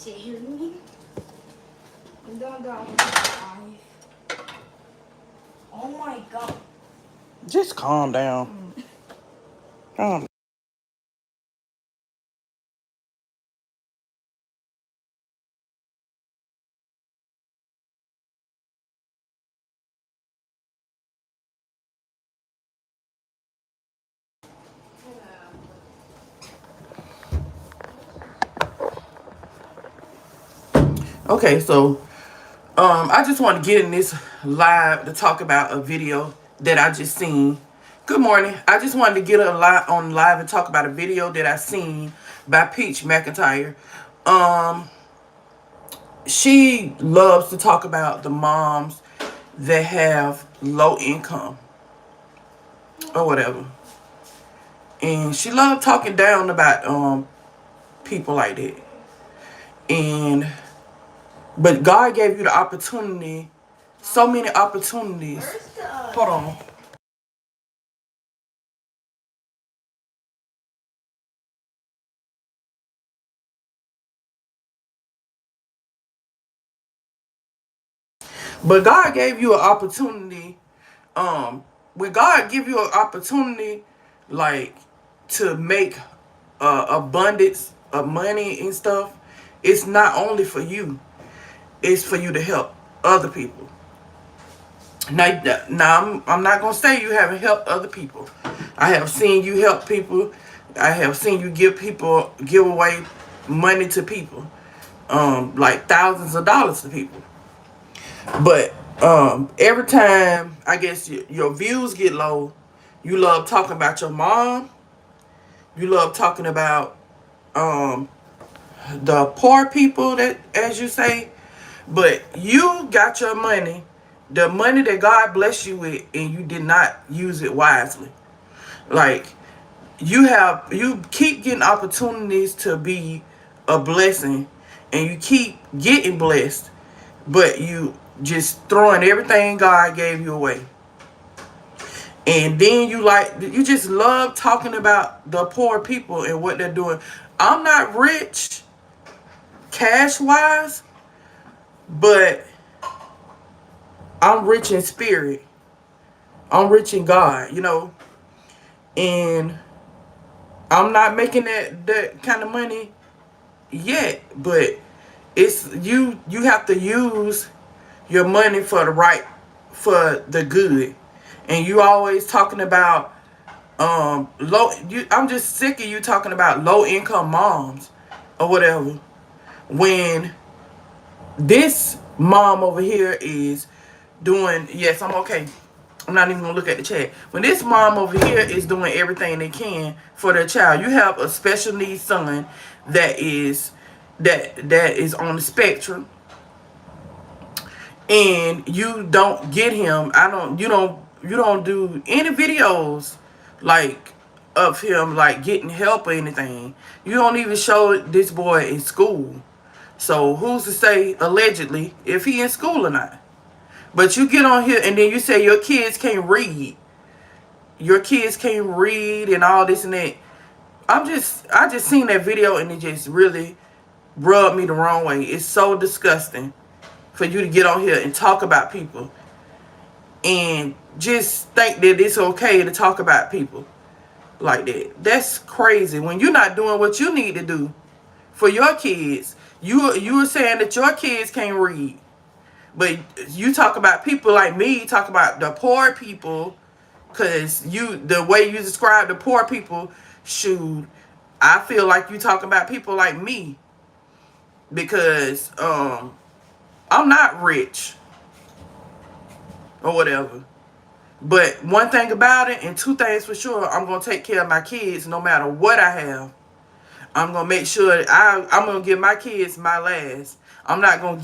Oh my God. Just calm down. Calm. Okay, so I just want to get in this live to talk about a video that I just seen. Good morning. I just wanted to get on live and talk about a video that I seen by Peach McIntyre. She loves to talk about the moms that have low income or whatever, and she loved talking down about people like that. But God gave you the opportunity, so many opportunities. Hold on. But God gave you an opportunity. When God give you an opportunity, like to make abundance of money and stuff, it's not only for you. It's for you to help other people. Now I'm not gonna say you haven't helped other people. I have seen you help people. I have seen you give away money to people, like thousands of dollars to people. But every time I guess your views get low, you love talking about your mom. You love talking about the poor people, that, as you say. But you got your money, the money that God blessed you with, and you did not use it wisely. Like you keep getting opportunities to be a blessing, and you keep getting blessed, but you just throwing everything God gave you away. And then you just love talking about the poor people and what they're doing. I'm not rich cash wise, but I'm rich in spirit. I'm rich in God, and I'm not making that kind of money yet, but it's you have to use your money for the good. And you always talking about I'm just sick of you talking about low income moms or whatever, when this mom over here is doing, yes, I'm okay. I'm not even gonna look at the chat. When this mom over here is doing everything they can for their child, you have a special needs son that is on the spectrum, and you don't get him. You don't do any videos like of him like getting help or anything. You don't even show this boy in school. So who's to say allegedly if he in school or not? But you get on here and then you say your kids can't read. Your kids can't read and all this and that. I just seen that video and it just really rubbed me the wrong way. It's so disgusting for you to get on here and talk about people and just think that it's okay to talk about people like that. That's crazy. When you're not doing what you need to do for your kids, you were saying that your kids can't read. But you talk about people like me, talk about the poor people, because the way you describe the poor people, shoot, I feel like you talking about people like me, because I'm not rich or whatever. But one thing about it, and two things for sure, I'm gonna take care of my kids no matter what I have. I'm gonna make sure I'm gonna give my kids my last. I'm not gonna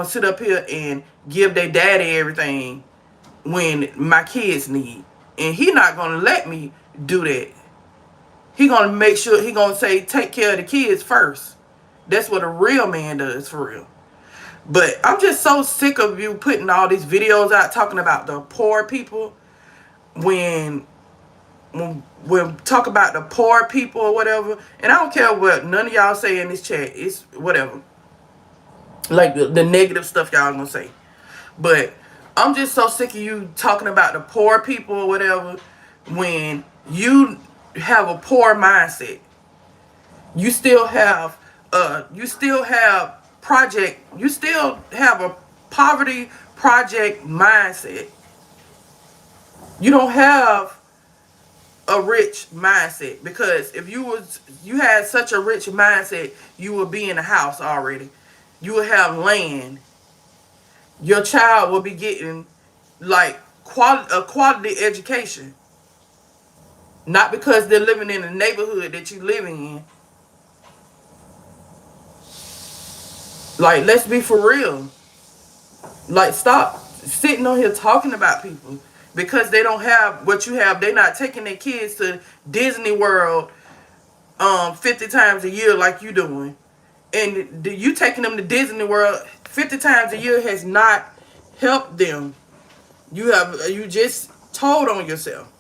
sit up here and give their daddy everything when my kids need. And he not gonna let me do that. He gonna make sure, he gonna say take care of the kids first. That's what a real man does, for real. But I'm just so sick of you putting all these videos out talking about the poor people when when talk about the poor people or whatever, and I don't care what none of y'all say in this chat. It's whatever. Like the negative stuff y'all gonna say. But I'm just so sick of you talking about the poor people or whatever when you have a poor mindset. You still have you still have a poverty project mindset. You don't have a rich mindset, because if you had such a rich mindset, you would be in a house already. You would have land. Your child will be getting like a quality education. Not because they're living in the neighborhood that you're living in. Like, let's be for real. Like, stop sitting on here talking about people because they don't have what you have. They're not taking their kids to Disney World 50 times a year like you doing. And you taking them to Disney World 50 times a year has not helped them. You just told on yourself.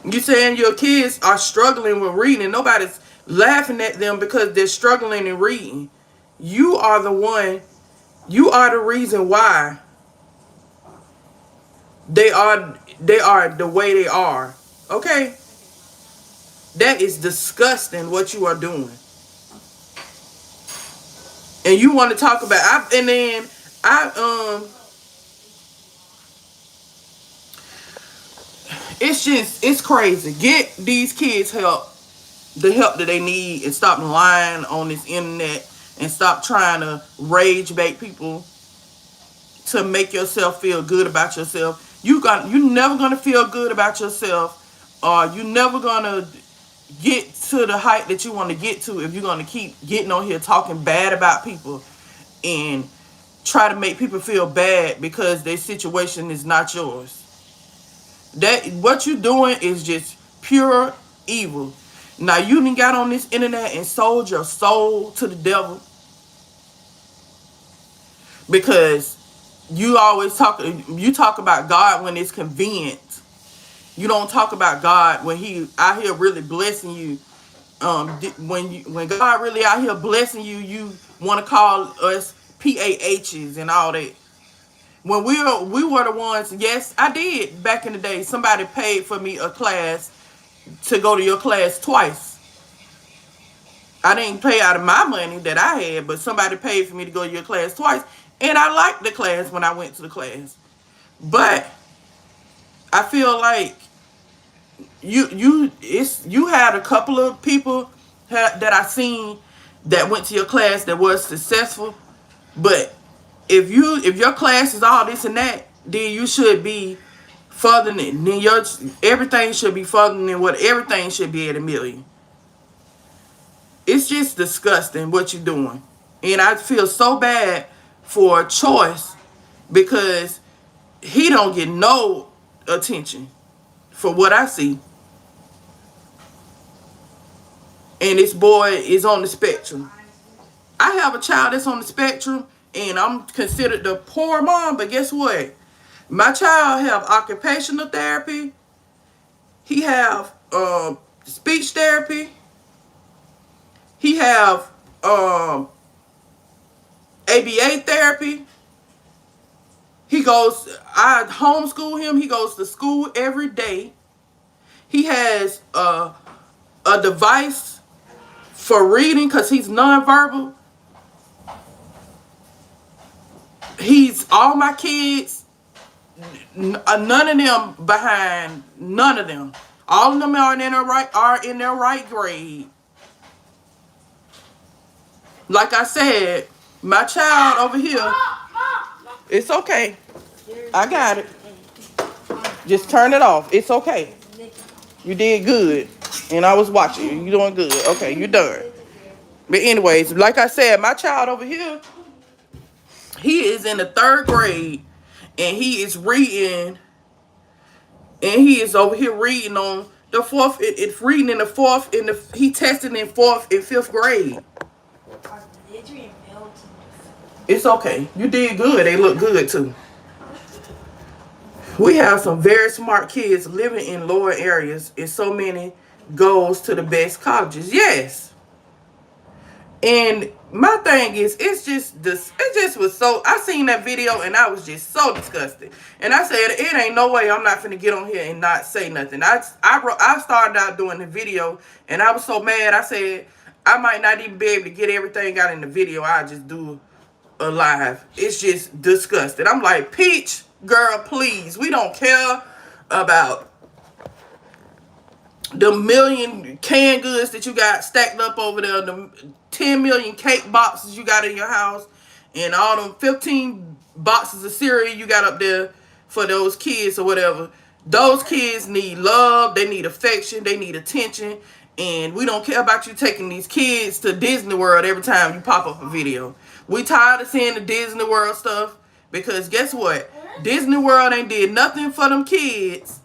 You saying your kids are struggling with reading and nobody's laughing at them because they're struggling in reading. You are the reason why they are the way they are. Okay? That is disgusting what you are doing. And you want to talk about it's crazy. Get these kids the help that they need, and stop lying on this internet, and stop trying to rage bait people to make yourself feel good about yourself. You never gonna feel good about yourself, or you never gonna get to the height that you want to get to if you're gonna keep getting on here talking bad about people and try to make people feel bad because their situation is not yours. That what you're doing is just pure evil. Now you done got on this internet and sold your soul to the devil because you talk about God when it's convenient. You don't talk about God when He out here really blessing you. When God really out here blessing you, you want to call us PAHs and all that. When we were the ones, yes, I did back in the day. Somebody paid for me a class to go to your class twice. I didn't pay out of my money that I had, but somebody paid for me to go to your class twice. And I liked the class when I went to the class. But I feel like you had a couple of people that I seen that went to your class that was successful. But if your class is all this and that, then you should be further than everything should be further than what everything should be at $1 million. It's just disgusting what you're doing. And I feel so bad for Choice because he don't get no attention for what I see. And this boy is on the spectrum. I have a child that's on the spectrum, and I'm considered the poor mom, but guess what? My child have occupational therapy. He have speech therapy. He have ABA therapy. I homeschool him. He goes to school every day. He has a device for reading because he's nonverbal. All my kids, none of them behind, none of them. All of them are in their right grade. Like I said, my child over here, it's okay. I got it. Just turn it off. It's okay. You did good. And I was watching you. You're doing good. Okay, you're done. But anyways, like I said, my child over here, he is in the 3rd grade. And he is reading. And he is over here reading on the 4th. It's reading in the 4th. He testing in 4th and 5th grade. It's okay. You did good. They look good too. We have some very smart kids living in lower areas, and so many goes to the best colleges. Yes. And my thing is, it's just this. It just was so. I seen that video and I was just so disgusted. And I said, it ain't no way I'm not finna get on here and not say nothing. I started out doing the video and I was so mad. I said I might not even be able to get everything out in the video. I just do a live. It's just disgusting. I'm like, Peach, girl, please. We don't care about the million canned goods that you got stacked up over there, the 10 million cake boxes you got in your house, and all them 15 boxes of cereal you got up there for those kids or whatever. Those kids need love, they need affection, they need attention, and we don't care about you taking these kids to Disney World every time you pop up a video. We tired of seeing the Disney World stuff, because guess what? Disney World ain't did nothing for them kids.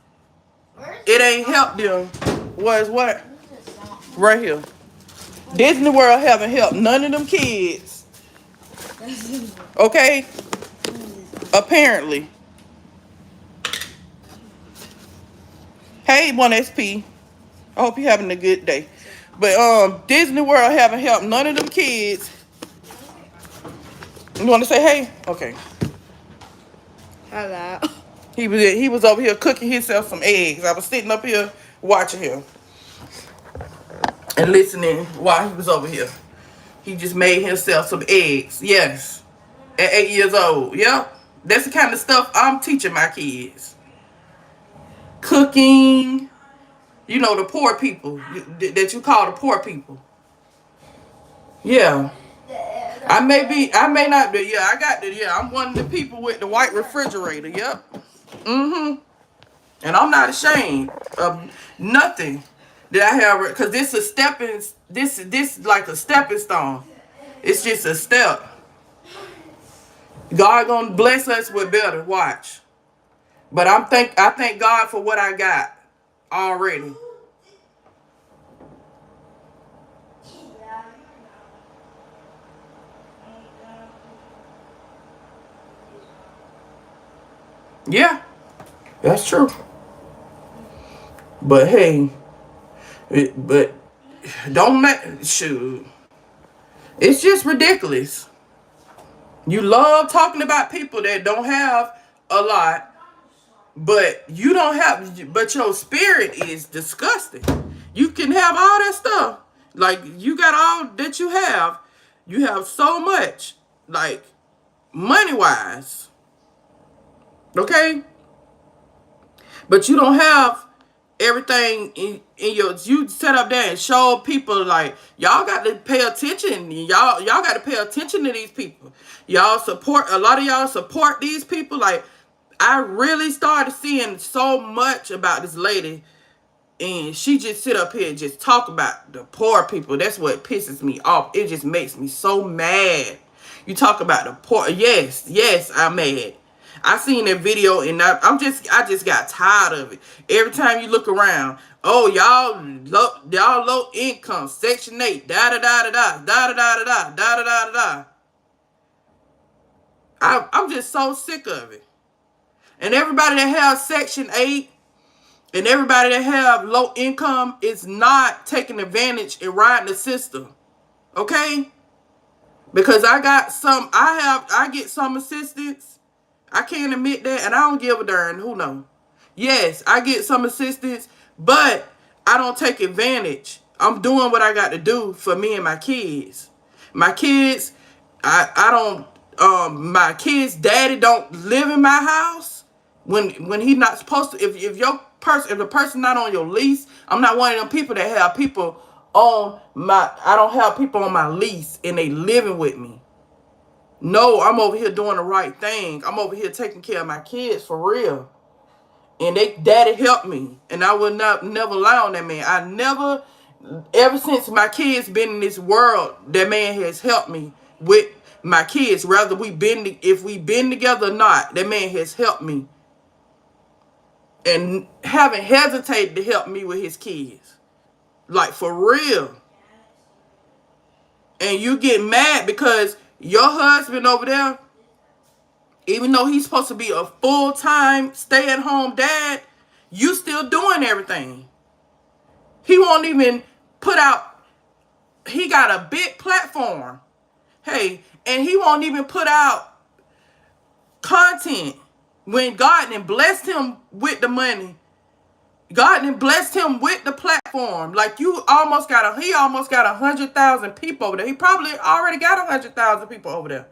It ain't helped them. Was what? Right here. Disney World haven't helped none of them kids. Okay? Apparently. Hey, 1SP. I hope you're having a good day. But Disney World haven't helped none of them kids. You want to say hey? Okay. Hello. He was over here cooking himself some eggs. I was sitting up here watching him and listening while he was over here. He just made himself some eggs. Yes. At 8 years old. Yep. That's the kind of stuff I'm teaching my kids. Cooking. You know, the poor people that you call the poor people. Yeah. I may not be. Yeah, I'm one of the people with the white refrigerator. Yep. Mm-hmm. And I'm not ashamed of nothing that I have, because this is like a stepping stone. It's just a step. God gonna bless us with better. Watch. But I thank God for what I got already. Yeah, that's true. But hey, but don't shoot. It's just ridiculous. You love talking about people that don't have a lot, but you don't have, but your spirit is disgusting. You can have all that stuff. Like, you got all that you have. You have so much, like, money-wise. Okay? But you don't have everything in your, you set up there and show people, like, y'all got to pay attention. Y'all got to pay attention to these people. Y'all support, a lot of y'all support these people. Like, I really started seeing so much about this lady, and she just sit up here and just talk about the poor people. That's what pisses me off. It just makes me so mad. You talk about the poor. Yes, I'm mad. I seen that video and I just got tired of it. Every time you look around, oh, y'all low income, Section 8, da da da da da da da da da da da da. I'm just so sick of it. And everybody that has Section 8 and everybody that have low income is not taking advantage and riding the system. Okay? Because I get some assistance. I can't admit that, and I don't give a darn. Who knows? Yes, I get some assistance, but I don't take advantage. I'm doing what I got to do for me and my kids. My kids, I don't. My kids' daddy don't live in my house when he not supposed to. If the person not on your lease, I'm not one of them people that have people on my. I don't have people on my lease and they living with me. No, I'm over here doing the right thing. I'm over here taking care of my kids for real. And daddy helped me. And I will never lie on that man. Ever since my kids been in this world, that man has helped me with my kids. If we been together or not, that man has helped me. And haven't hesitated to help me with his kids. Like, for real. And you get mad because your husband over there Even though he's supposed to be a full-time stay-at-home dad, you still doing everything. He won't even put out, he got a big platform. Hey, and he won't even put out content when God then blessed him with the money. God then blessed him with the platform. Like he almost got 100,000 people over there. He probably already got 100,000 people over there.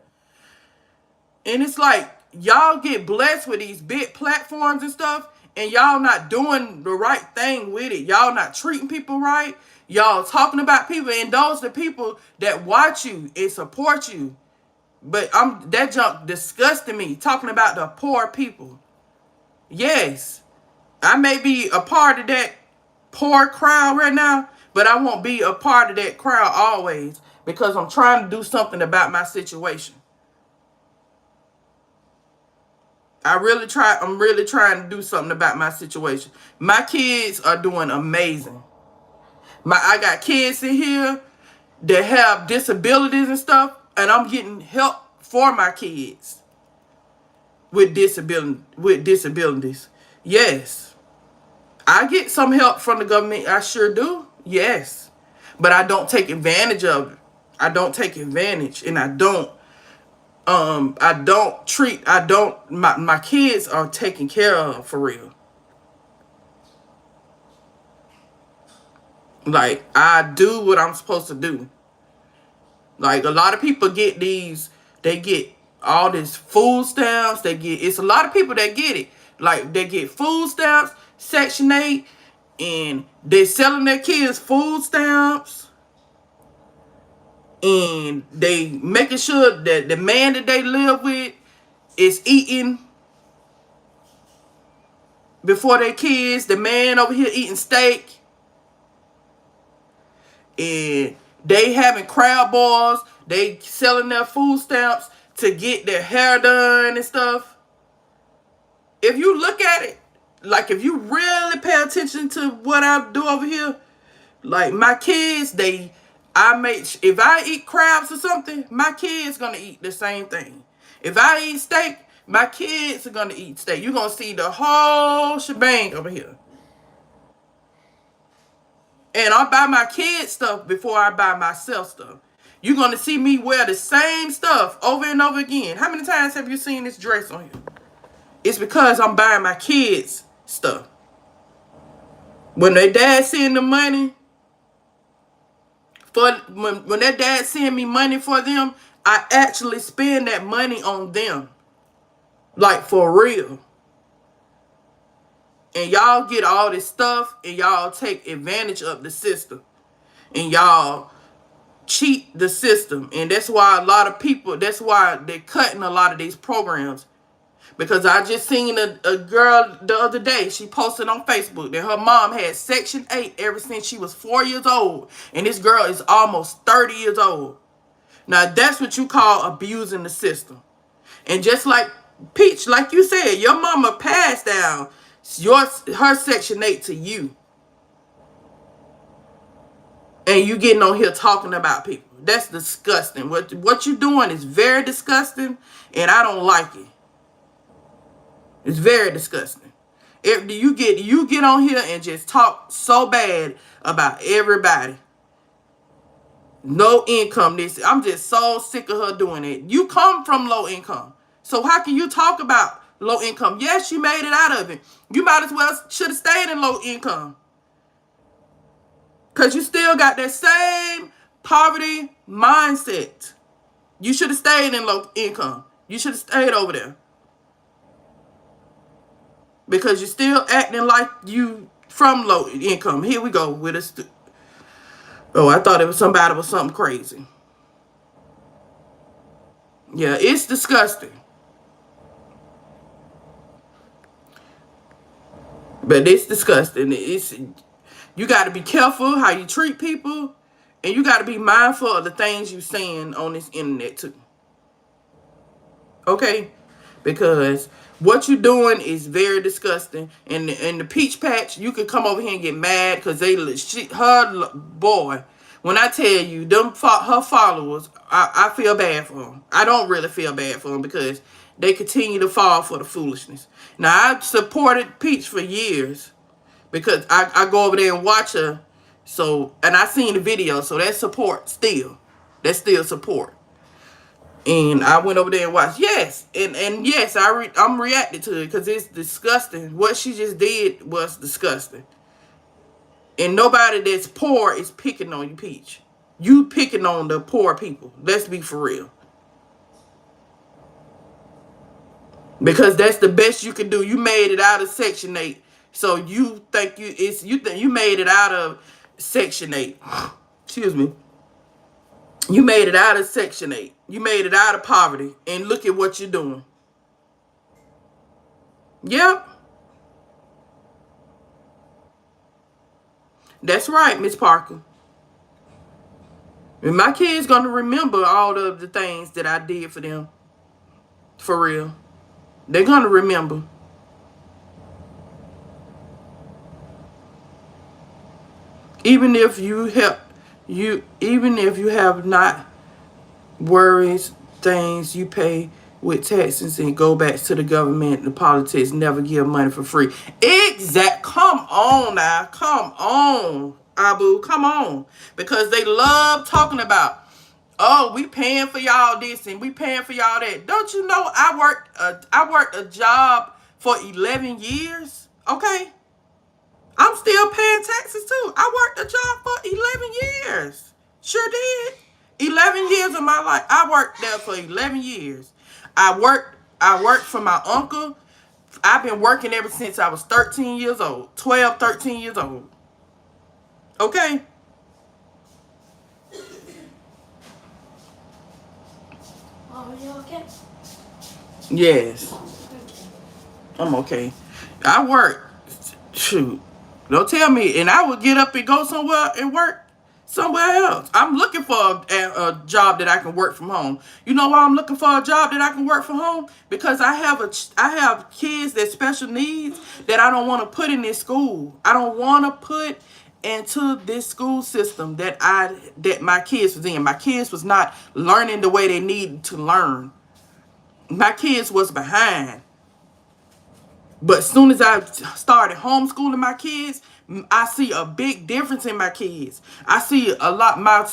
And it's like, y'all get blessed with these big platforms and stuff, and y'all not doing the right thing with it. Y'all not treating people right. Y'all talking about people, and those are the people that watch you and support you. But that junk disgusting me, talking about the poor people. Yes, I may be a part of that poor crowd right now, but I won't be a part of that crowd always, because I'm trying to do something about my situation. I'm really trying to do something about my situation. My kids are doing amazing. I got kids in here that have disabilities and stuff, and I'm getting help for my kids with disabilities. Yes. I get some help from the government. I sure do. Yes. But I don't take advantage of it. I don't take advantage, and my kids are taken care of for real. Like, I do what I'm supposed to do. Like, a lot of people get they get all this food stamps. It's a lot of people that get it. Like, they get food stamps, Section 8, and they're selling their kids food stamps. And they making sure that the man that they live with is eating before their kids. The man over here eating steak. And they having crab balls. They selling their food stamps to get their hair done and stuff. If you look at it, like, if you really pay attention to what I do over here, like, my kids, if I eat crabs or something, my kids gonna eat the same thing. If I eat steak, my kids are gonna eat steak. You're gonna see the whole shebang over here. And I buy my kids stuff before I buy myself stuff. You're going to see me wear the same stuff over and over again. How many times have you seen this dress on here? It's because I'm buying my kids stuff. When their dad send the money, when their dad send me money for them, I actually spend that money on them. Like, for real. And y'all get all this stuff, and y'all take advantage of the system. And y'all cheat the system. And that's why that's why they're cutting a lot of these programs. Because I just seen a girl the other day, she posted on Facebook that her mom had Section 8 ever since she was 4 years old. And this girl is almost 30 years old. Now, that's what you call abusing the system. And just like Peach, like you said, your mama passed down her Section 8 to you. And you getting on here talking about people. That's disgusting. What you doing is very disgusting, and I don't like it. It's very disgusting. If you get on here and just talk so bad about everybody. No income. I'm just so sick of her doing it. You come from low income. So how can you talk about low income? Yes, you made it out of it. You might as well should have stayed in low income. Because you still got that same poverty mindset. You should have stayed in low income. You should have stayed over there. Because you're still acting like you from low income. Here we go with us. Oh, I thought it was somebody with something crazy. Yeah, it's disgusting. But it's disgusting. You got to be careful how you treat people. And you got to be mindful of the things you're saying on this internet too. Okay? Because what you're doing is very disgusting. And the Peach Patch, you could come over here and get mad because boy, when I tell you, her followers, I feel bad for them. I don't really feel bad for them because they continue to fall for the foolishness. Now, I supported Peach for years because I go over there and watch her. So, and I seen the video, so that's support still. That's still support. And I went over there and watched. Yes, and yes, I'm reacting to it because it's disgusting. What she just did was disgusting. And nobody that's poor is picking on you, Peach. You picking on the poor people. Let's be for real. Because that's the best you can do. You made it out of Section 8. So you think you made it out of Section 8. Excuse me. You made it out of Section 8. You made it out of poverty. And look at what you're doing. Yep. That's right, Miss Parker. And my kids gonna remember all of the things that I did for them. For real. They're gonna remember. Even if you have not worries, things you pay with taxes and go back to the government, the politics, never give money for free. Come on now. Come on, Abu. Come on. Because they love talking about, oh, we paying for y'all this and we paying for y'all that. Don't you know I worked a job for 11 years? Okay? I'm still paying taxes too. I worked a job for 11 years. Sure did. 11 years of my life. I worked there for 11 years. I worked for my uncle. I've been working ever since I was 13 years old. 12, 13 years old. Okay? Are you okay? Yes. Okay. I'm okay. I work. Shoot. Don't tell me. And I would get up and go somewhere and work somewhere else. I'm looking for a job that I can work from home. You know why I'm looking for a job that I can work from home? Because I have kids that special needs that I don't want to put in this school. I don't want to put into this school system that my kids was in. My kids was not learning the way they needed to learn. My kids was behind. But as soon as I started homeschooling my kids, I see a big difference in my kids. I see a lot. My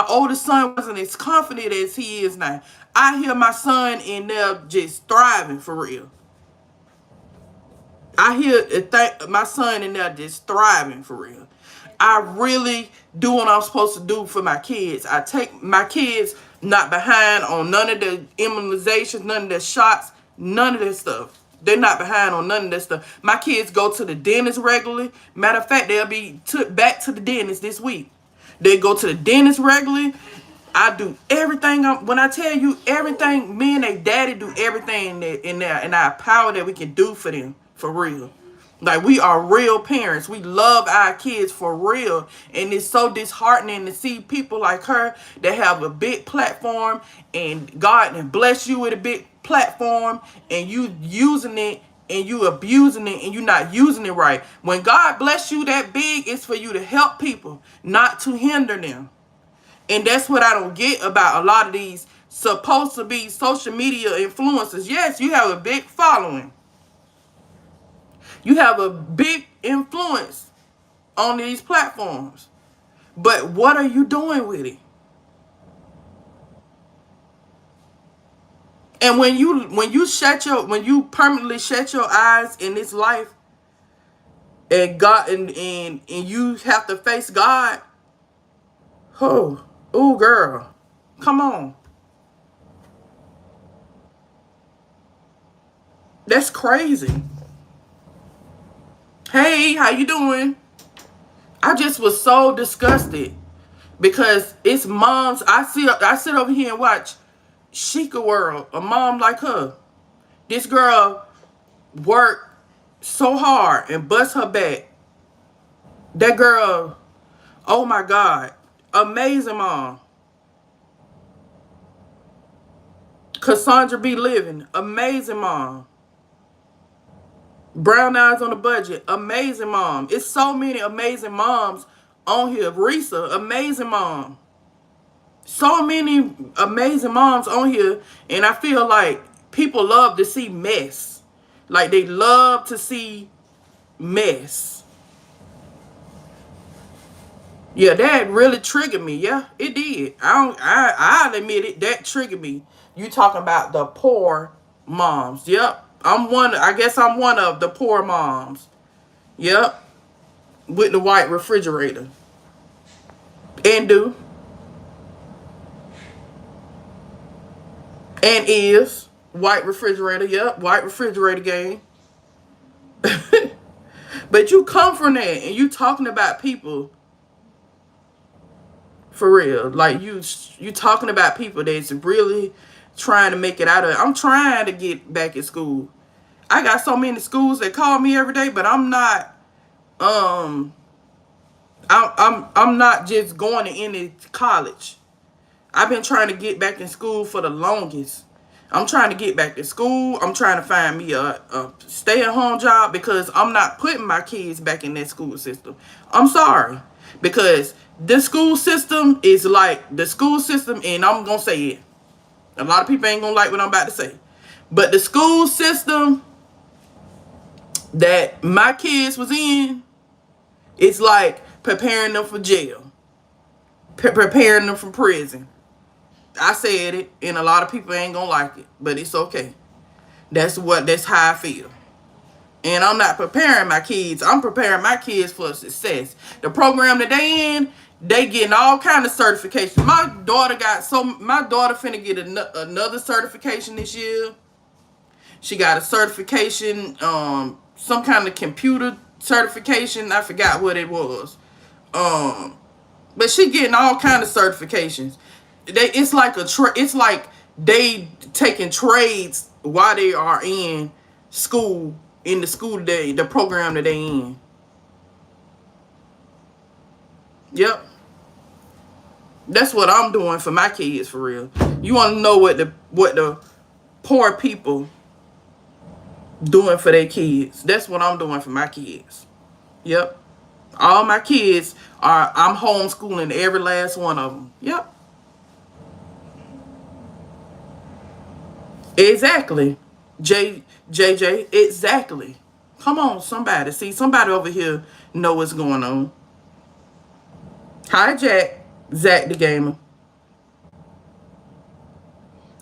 oldest son wasn't as confident as he is now. I hear my son in there just thriving for real. I hear my son in there just thriving for real. I really do what I'm supposed to do for my kids. I take my kids not behind on none of the immunizations, none of the shots, none of that stuff. They're not behind on none of that stuff. My kids go to the dentist regularly. Matter of fact, they'll be took back to the dentist this week. They go to the dentist regularly. I do everything. When I tell you everything, me and they daddy do everything in our power that we can do for them, for real. Like, we are real parents. We love our kids for real. And it's so disheartening to see people like her that have a big platform and God and bless you with a big platform and you using it and you abusing it and you not using it right. When God bless you that big, it's for you to help people, not to hinder them. And that's what I don't get about a lot of these supposed to be social media influencers. Yes, you have a big following. You have a big influence on these platforms. But what are you doing with it? And when you permanently shut your eyes in this life and God and you have to face God, oh girl, come on. That's crazy. Hey, how you doing? I just was so disgusted because it's moms. I sit over here and watch Sheikah World, a mom like her. This girl worked so hard and bust her back. That girl, oh my God, amazing mom. Cassandra B. Living, amazing mom. Brown Eyes on the Budget, amazing mom. It's so many amazing moms on here. Risa, amazing mom. So many amazing moms on here, and I feel like people love to see mess. Like, they love to see mess. Yeah, that really triggered me. Yeah, it did. I'll admit it. That triggered me. You talking about the poor moms. Yep. I guess I'm one of the poor moms. Yep. With the white refrigerator. And do. And is. White refrigerator. Yep. White refrigerator game. But you come from that and you talking about people for real. Like, you talking about people that's really trying to make it out of it. I'm trying to get back in school. I got so many schools that call me every day, but I'm not I'm not just going to any college. I've been trying to get back in school for the longest. I'm trying to get back to school. I'm trying to find me a stay-at-home job because I'm not putting my kids back in that school system. I'm sorry. Because the school system is like the school system, and I'm going to say it. A lot of people ain't going to like what I'm about to say. But the school system that my kids was in, it's like preparing them for jail. Preparing them for prison. I said it, and a lot of people ain't gonna like it, but it's okay. That's how I feel. And I'm not preparing my kids. I'm preparing my kids for success. The program that they in, they getting all kind of certifications. My daughter finna get another certification this year. She got a certification, some kind of computer certification. I forgot what it was. But she getting all kind of certifications. It's like they taking trades while they are in school, in the school day, the program that they in. Yep. That's what I'm doing for my kids, for real. You want to know what the poor people doing for their kids? That's what I'm doing for my kids. Yep. All my kids I'm homeschooling every last one of them. Yep. Exactly. JJ, exactly. Come on, somebody. See, somebody over here know what's going on. Hi, Jack. Zach the Gamer.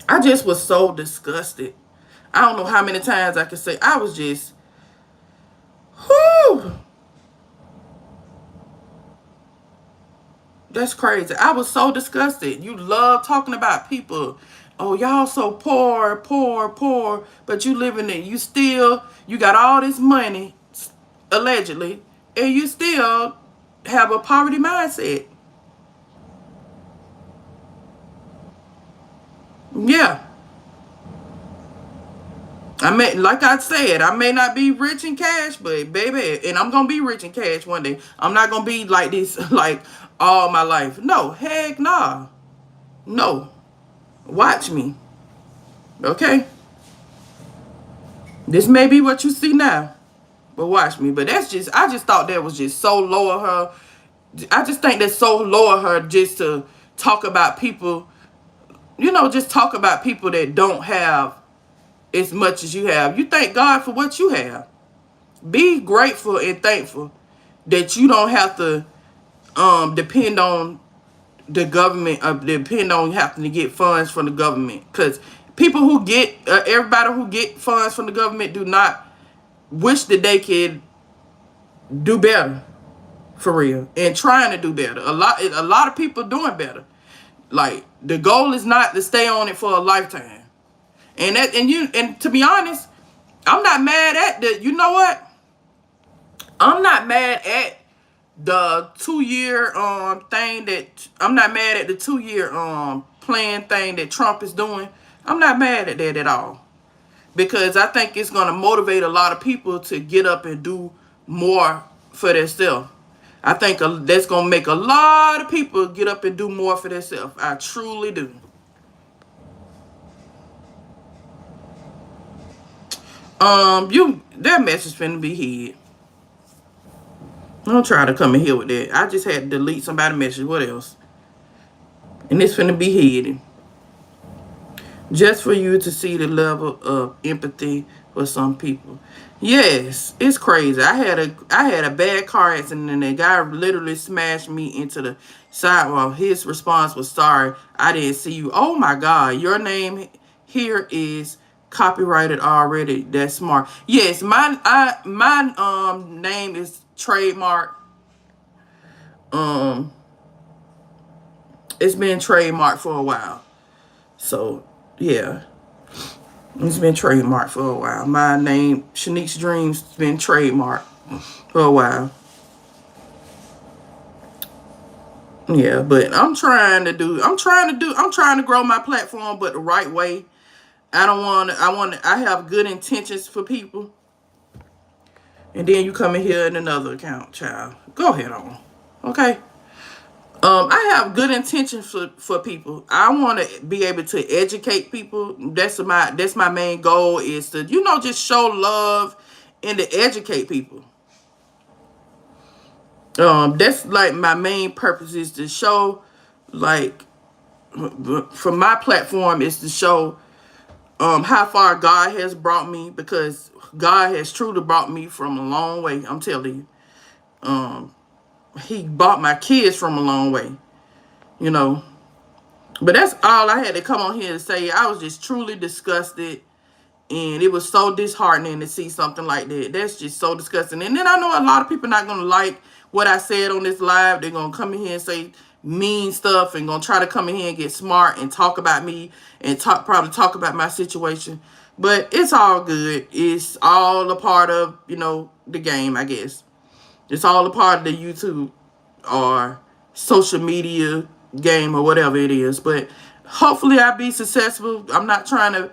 I just was so disgusted. I don't know how many times I could say. I was just, whew. That's crazy. I was so disgusted. You love talking about people. Oh, y'all so poor, poor, poor. But you living it. You got all this money, allegedly, and you still have a poverty mindset. Yeah. Like I said, I may not be rich in cash, but baby, and I'm going to be rich in cash one day. I'm not going to be like this, like, all my life. No, heck nah. No. Watch me. Okay? This may be what you see now, but watch me. But I just thought that was just so low of her. I just think that's so low of her just to talk about people, just talk about people that don't have as much as you have. You thank God for what you have. Be grateful and thankful that you don't have to depend on the government, depend on having to get funds from the government. Because people who get, everybody who get funds from the government do not wish that they could do better, for real, and trying to do better. A lot of people doing better. Like, the goal is not to stay on it for a lifetime. And to be honest, I'm not mad at you know what? I'm not mad at the 2-year thing that I'm not mad at the 2-year plan thing that Trump is doing. I'm not mad at that at all. Because I think it's going to motivate a lot of people to get up and do more for themselves. I think that's going to make a lot of people get up and do more for themselves. I truly do. That message finna be hid. Don't try to come in here with that. I just had to delete somebody's message. What else? And it's finna be hidden. Just for you to see the level of empathy for some people. Yes, it's crazy. I had a bad car accident and the guy literally smashed me into the sidewalk. His response was, "Sorry, I didn't see you." Oh my God, your name here is copyrighted already. That's smart. Yes, my name is trademark. Um, it's been trademarked for a while. So yeah. It's been trademarked for a while. My name, SHANIKS DREAMS, has been trademarked for a while. Yeah, but I'm trying to grow my platform, but the right way. I don't want to, I have good intentions for people. And then you come in here in another account, child. Go ahead on. Okay? I have good intentions for people. I want to be able to educate people. That's my main goal is to, just show love and to educate people. That's like my main purpose is to show, like, from my platform is to show how far God has brought me, because God has truly brought me from a long way. I'm telling you. He brought my kids from a long way, you know. But that's all I had to come on here to say. I was just truly disgusted. And it was so disheartening to see something like that. That's just so disgusting. And then I know a lot of people not going to like what I said on this live. They're going to come in here and say mean stuff and going to try to come in here and get smart and talk about me and probably talk about my situation. But it's all good. It's all a part of, the game, I guess. It's all a part of the YouTube or social media game or whatever it is. But hopefully I'll be successful. I'm not trying to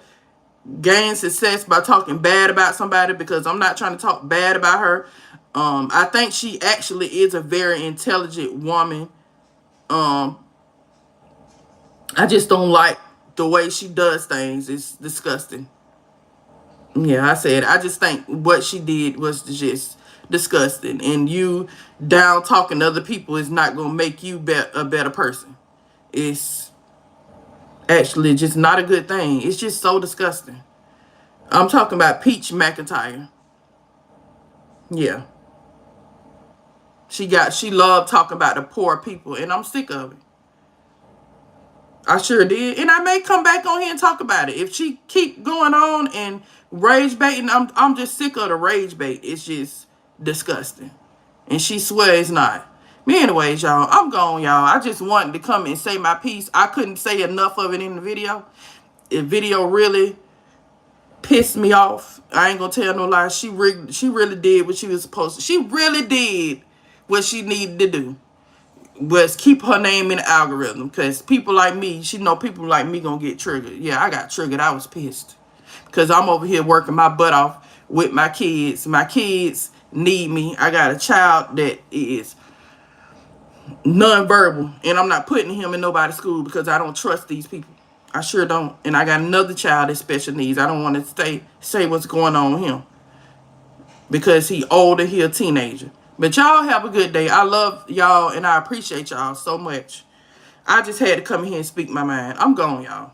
gain success by talking bad about somebody, because I'm not trying to talk bad about her. I think she actually is a very intelligent woman. I just don't like the way she does things. It's disgusting. Yeah, I just think what she did was just disgusting. And you down talking to other people is not going to make you a better person. It's actually just not a good thing. It's just so disgusting. I'm talking about Peach McIntyre. Yeah. She loved talking about the poor people, and I'm sick of it. I sure did. And I may come back on here and talk about it. If she keep going on and rage baiting, I'm just sick of the rage bait. It's just disgusting. And she swears not. Me anyways, y'all, I'm gone, y'all. I just wanted to come and say my piece. I couldn't say enough of it in the video. The video really pissed me off. I ain't gonna tell no lie. She really did what she was supposed to. She really did what she needed to do, was keep her name in the algorithm, because people like me, she know people like me gonna get triggered. Yeah, I got triggered. I was pissed because I'm over here working my butt off with my kids. My kids need me. I got a child that is nonverbal, and I'm not putting him in nobody's school because I don't trust these people. I sure don't. And I got another child with special needs. I don't want to say what's going on with him because he older, he a teenager. But y'all have a good day. I love y'all and I appreciate y'all so much. I just had to come here and speak my mind. I'm gone, y'all.